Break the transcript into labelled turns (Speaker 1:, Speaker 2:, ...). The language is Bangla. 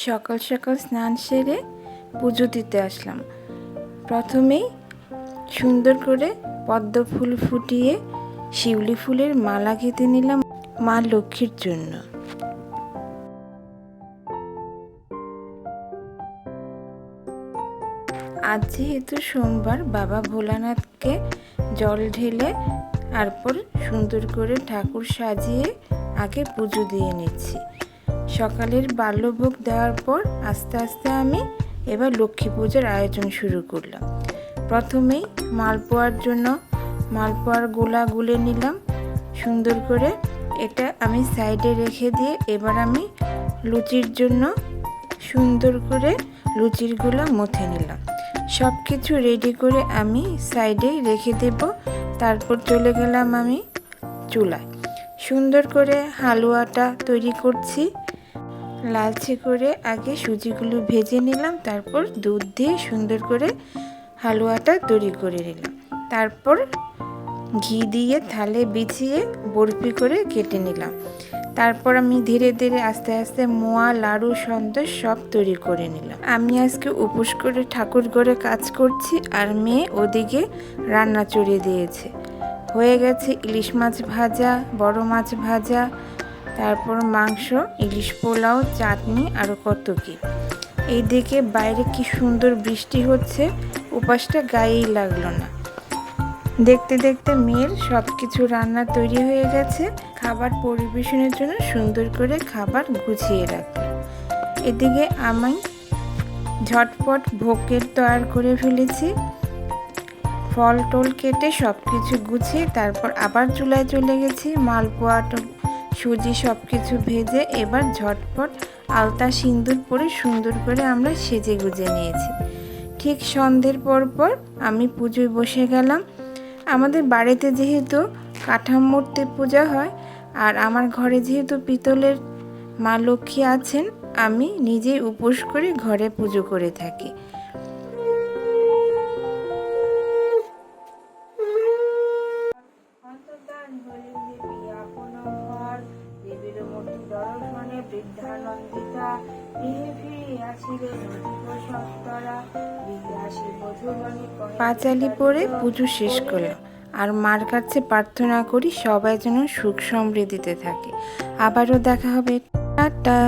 Speaker 1: সকাল সকাল স্নান সেরে পুজো দিতে আসলাম। প্রথমেই সুন্দর করে পদ্ম ফুল ফুটিয়ে শিউলি ফুলের মালা গেঁথে নিলাম মা লক্ষ্মীর জন্য। আজ যেহেতু সোমবার, বাবা ভোলানাথকে জল ঢেলে তারপর সুন্দর করে ঠাকুর সাজিয়ে আগে পুজো দিয়ে নিচ্ছি। সকালের বাল্যভোগ দেওয়ার পর আস্তে আস্তে আমি এবার লক্ষ্মী পূজার আয়োজন শুরু করলাম। প্রথমেই মালপোয়ার জন্য মালপোয়ার গোলা গুলে নিলাম সুন্দর করে। এটা আমি সাইডে রেখে দিয়ে এবার আমি লুচির জন্য সুন্দর করে লুচির গোলা মথে নিলাম। সব কিছু রেডি করে আমি সাইডে রেখে দেব। তারপর চলে গেলাম আমি চুলায়। সুন্দর করে হালুয়াটা তৈরি করছি। লালচে করে আগে সুজিগুলো ভেজে নিলাম, তারপর দুধ দিয়ে সুন্দর করে হালুয়াটা তৈরি করে নিলাম। তারপর ঘি দিয়ে থালে বিছিয়ে বরফি করে কেটে নিলাম। তারপর আমি ধীরে ধীরে আস্তে আস্তে মোয়া, লাড়ু, সন্দেশ সব তৈরি করে নিলাম। আমি আজকে উপোস করে ঠাকুর ঘরে কাজ করছি, আর মেয়ে ওদিকে রান্না চড়িয়ে দিয়েছে। হয়ে গেছে ইলিশ মাছ ভাজা, বড় মাছ ভাজা, তারপর মাংস, ইলিশ পোলাও, চাটনি, আরও কত কি। এইদিকে বাইরে কি সুন্দর বৃষ্টি হচ্ছে, উপাসটা গায়েই লাগলো না। দেখতে দেখতে মেয়ের সব কিছু রান্না তৈরি হয়ে গেছে। খাবার পরিবেশনের জন্য সুন্দর করে খাবার গুছিয়ে রাখলাম। এদিকে আমি ঝটপট ভোগের তৈরি করে ফেলেছি। ফল টল কেটে সব কিছু গুছিয়ে তারপর আবার চুলায় চলে গেছি। মালপোয়া, সুজি সব কিছু ভেজে এবার ঝটপট আলতা সিঁদুর পরে সুন্দর করে আমরা সেজে গুজে নিয়েছি। ঠিক সন্ধ্যের পর আমি পুজোয় বসে গেলাম। আমাদের বাড়িতে যেহেতু কাঠাম মূর্তি পূজা হয়, আর আমার ঘরে যেহেতু পিতলের মা লক্ষ্মী আছেন, আমি নিজেই উপোস করে ঘরে পুজো করে থাকি। পাঁচালি পরে পুজো শেষ করলাম, আর মার কাছে প্রার্থনা করি সবাই যেন সুখ সমৃদ্ধিতে থাকে। আবারও দেখা হবে। টাটা।